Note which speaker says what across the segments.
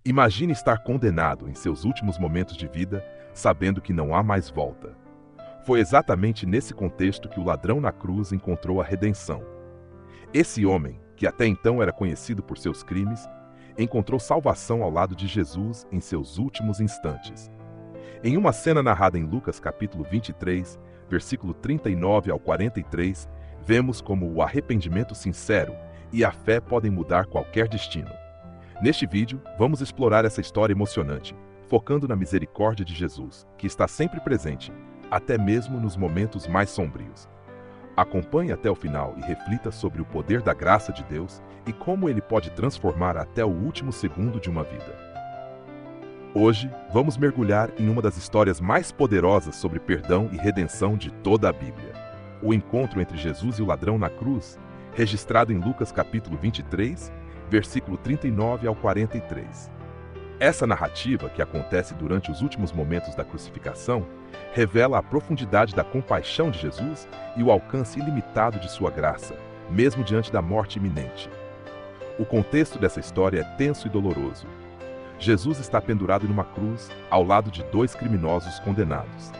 Speaker 1: Imagine estar condenado em seus últimos momentos de vida, sabendo que não há mais volta. Foi exatamente nesse contexto que o ladrão na cruz encontrou a redenção. Esse homem, que até então era conhecido por seus crimes, encontrou salvação ao lado de Jesus em seus últimos instantes. Em uma cena narrada em Lucas capítulo 23, versículo 39 ao 43, vemos como o arrependimento sincero e a fé podem mudar qualquer destino. Neste vídeo, vamos explorar essa história emocionante, focando na misericórdia de Jesus, que está sempre presente, até mesmo nos momentos mais sombrios. Acompanhe até o final e reflita sobre o poder da graça de Deus e como ele pode transformar até o último segundo de uma vida. Hoje, vamos mergulhar em uma das histórias mais poderosas sobre perdão e redenção de toda a Bíblia. O encontro entre Jesus e o ladrão na cruz, registrado em Lucas capítulo 23, versículo 39 ao 43. Essa narrativa, que acontece durante os últimos momentos da crucificação, revela a profundidade da compaixão de Jesus e o alcance ilimitado de sua graça, mesmo diante da morte iminente. O contexto dessa história é tenso e doloroso. Jesus está pendurado numa cruz, ao lado de dois criminosos condenados.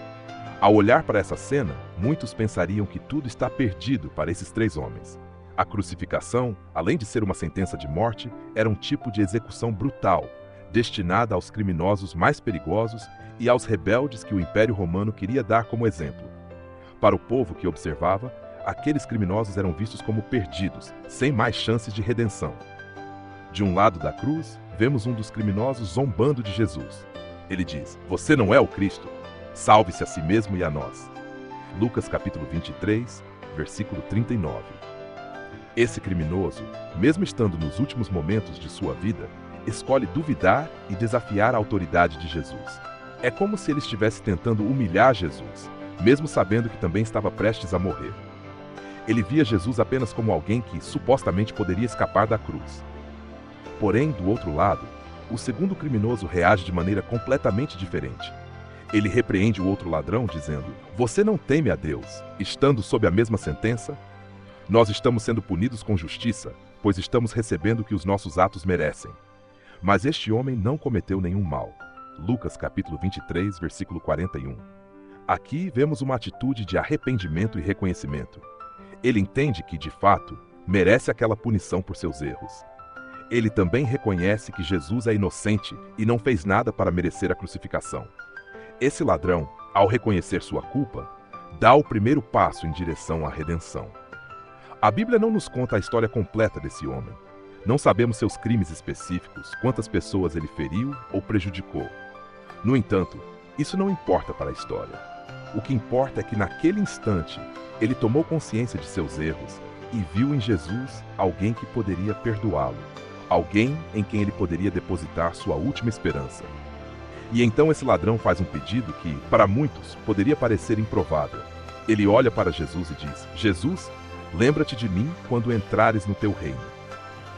Speaker 1: Ao olhar para essa cena, muitos pensariam que tudo está perdido para esses três homens. A crucificação, além de ser uma sentença de morte, era um tipo de execução brutal, destinada aos criminosos mais perigosos e aos rebeldes que o Império Romano queria dar como exemplo. Para o povo que observava, aqueles criminosos eram vistos como perdidos, sem mais chances de redenção. De um lado da cruz, vemos um dos criminosos zombando de Jesus. Ele diz: "Você não é o Cristo? Salve-se a si mesmo e a nós." Lucas capítulo 23, versículo 39. Esse criminoso, mesmo estando nos últimos momentos de sua vida, escolhe duvidar e desafiar a autoridade de Jesus. É como se ele estivesse tentando humilhar Jesus, mesmo sabendo que também estava prestes a morrer. Ele via Jesus apenas como alguém que supostamente poderia escapar da cruz. Porém, do outro lado, o segundo criminoso reage de maneira completamente diferente. Ele repreende o outro ladrão, dizendo: "Você não teme a Deus, estando sob a mesma sentença? Nós estamos sendo punidos com justiça, pois estamos recebendo o que os nossos atos merecem. Mas este homem não cometeu nenhum mal." Lucas capítulo 23, versículo 41. Aqui vemos uma atitude de arrependimento e reconhecimento. Ele entende que, de fato, merece aquela punição por seus erros. Ele também reconhece que Jesus é inocente e não fez nada para merecer a crucificação. Esse ladrão, ao reconhecer sua culpa, dá o primeiro passo em direção à redenção. A Bíblia não nos conta a história completa desse homem. Não sabemos seus crimes específicos, quantas pessoas ele feriu ou prejudicou. No entanto, isso não importa para a história. O que importa é que naquele instante, ele tomou consciência de seus erros e viu em Jesus alguém que poderia perdoá-lo, alguém em quem ele poderia depositar sua última esperança. E então esse ladrão faz um pedido que, para muitos, poderia parecer improvável. Ele olha para Jesus e diz: "Jesus, lembra-te de mim quando entrares no teu reino."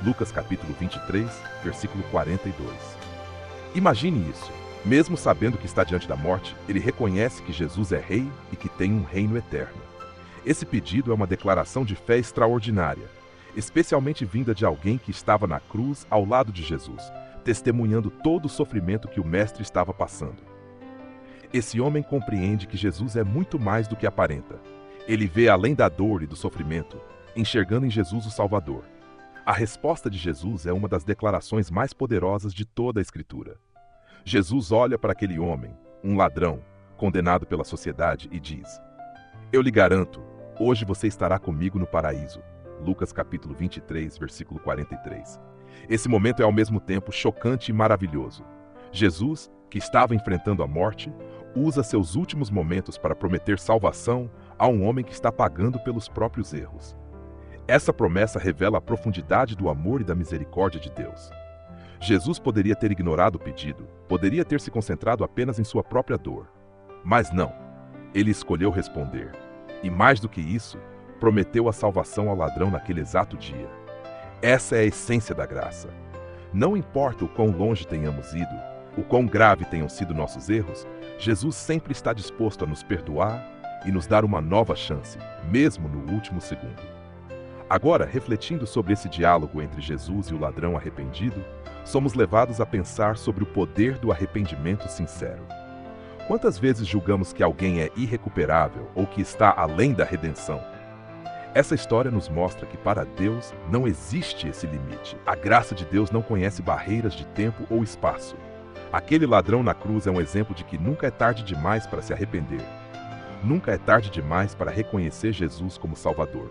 Speaker 1: Lucas capítulo 23, versículo 42. Imagine isso. Mesmo sabendo que está diante da morte, ele reconhece que Jesus é rei e que tem um reino eterno. Esse pedido é uma declaração de fé extraordinária, especialmente vinda de alguém que estava na cruz ao lado de Jesus, testemunhando todo o sofrimento que o Mestre estava passando. Esse homem compreende que Jesus é muito mais do que aparenta. Ele vê além da dor e do sofrimento, enxergando em Jesus o Salvador. A resposta de Jesus é uma das declarações mais poderosas de toda a Escritura. Jesus olha para aquele homem, um ladrão, condenado pela sociedade, e diz: "Eu lhe garanto, hoje você estará comigo no paraíso." Lucas capítulo 23, versículo 43. Esse momento é ao mesmo tempo chocante e maravilhoso. Jesus, que estava enfrentando a morte, usa seus últimos momentos para prometer salvação a um homem que está pagando pelos próprios erros. Essa promessa revela a profundidade do amor e da misericórdia de Deus. Jesus poderia ter ignorado o pedido, poderia ter se concentrado apenas em sua própria dor. Mas não, ele escolheu responder. E mais do que isso, prometeu a salvação ao ladrão naquele exato dia. Essa é a essência da graça. Não importa o quão longe tenhamos ido, o quão grave tenham sido nossos erros, Jesus sempre está disposto a nos perdoar e nos dar uma nova chance, mesmo no último segundo. Agora, refletindo sobre esse diálogo entre Jesus e o ladrão arrependido, somos levados a pensar sobre o poder do arrependimento sincero. Quantas vezes julgamos que alguém é irrecuperável ou que está além da redenção? Essa história nos mostra que para Deus não existe esse limite. A graça de Deus não conhece barreiras de tempo ou espaço. Aquele ladrão na cruz é um exemplo de que nunca é tarde demais para se arrepender. Nunca é tarde demais para reconhecer Jesus como Salvador.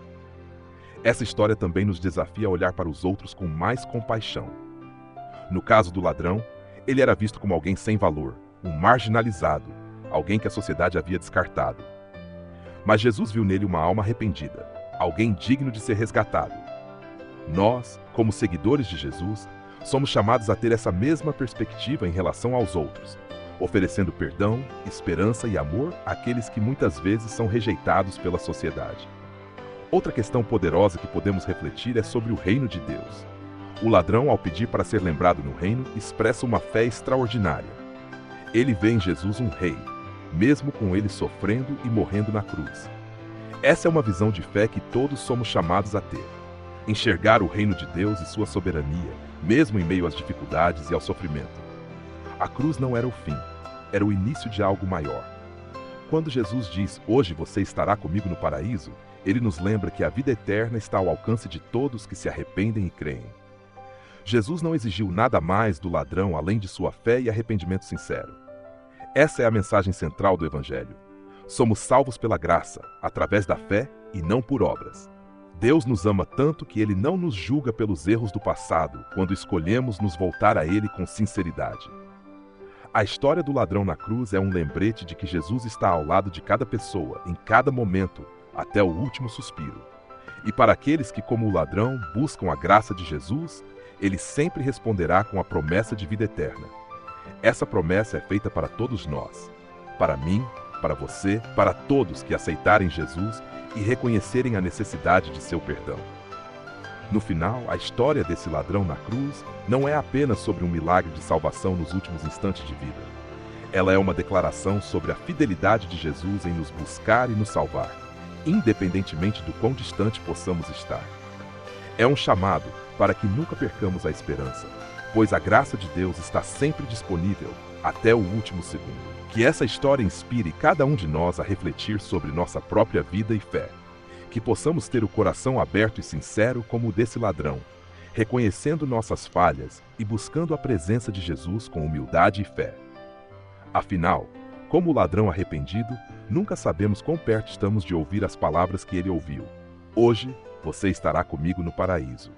Speaker 1: Essa história também nos desafia a olhar para os outros com mais compaixão. No caso do ladrão, ele era visto como alguém sem valor, um marginalizado, alguém que a sociedade havia descartado. Mas Jesus viu nele uma alma arrependida, alguém digno de ser resgatado. Nós, como seguidores de Jesus, somos chamados a ter essa mesma perspectiva em relação aos outros, oferecendo perdão, esperança e amor àqueles que muitas vezes são rejeitados pela sociedade. Outra questão poderosa que podemos refletir é sobre o reino de Deus. O ladrão, ao pedir para ser lembrado no reino, expressa uma fé extraordinária. Ele vê em Jesus um rei, mesmo com ele sofrendo e morrendo na cruz. Essa é uma visão de fé que todos somos chamados a ter. Enxergar o reino de Deus e sua soberania, mesmo em meio às dificuldades e ao sofrimento. A cruz não era o fim, era o início de algo maior. Quando Jesus diz, hoje você estará comigo no paraíso, ele nos lembra que a vida eterna está ao alcance de todos que se arrependem e creem. Jesus não exigiu nada mais do ladrão além de sua fé e arrependimento sincero. Essa é a mensagem central do Evangelho. Somos salvos pela graça, através da fé e não por obras. Deus nos ama tanto que Ele não nos julga pelos erros do passado, quando escolhemos nos voltar a Ele com sinceridade. A história do ladrão na cruz é um lembrete de que Jesus está ao lado de cada pessoa, em cada momento, até o último suspiro. E para aqueles que, como o ladrão, buscam a graça de Jesus, Ele sempre responderá com a promessa de vida eterna. Essa promessa é feita para todos nós, para mim, para você, para todos que aceitarem Jesus e reconhecerem a necessidade de seu perdão. No final, a história desse ladrão na cruz não é apenas sobre um milagre de salvação nos últimos instantes de vida. Ela é uma declaração sobre a fidelidade de Jesus em nos buscar e nos salvar, independentemente do quão distante possamos estar. É um chamado para que nunca percamos a esperança, pois a graça de Deus está sempre disponível até o último segundo. Que essa história inspire cada um de nós a refletir sobre nossa própria vida e fé. Que possamos ter o coração aberto e sincero como o desse ladrão, reconhecendo nossas falhas e buscando a presença de Jesus com humildade e fé. Afinal, como o ladrão arrependido, nunca sabemos quão perto estamos de ouvir as palavras que ele ouviu. Hoje, você estará comigo no paraíso.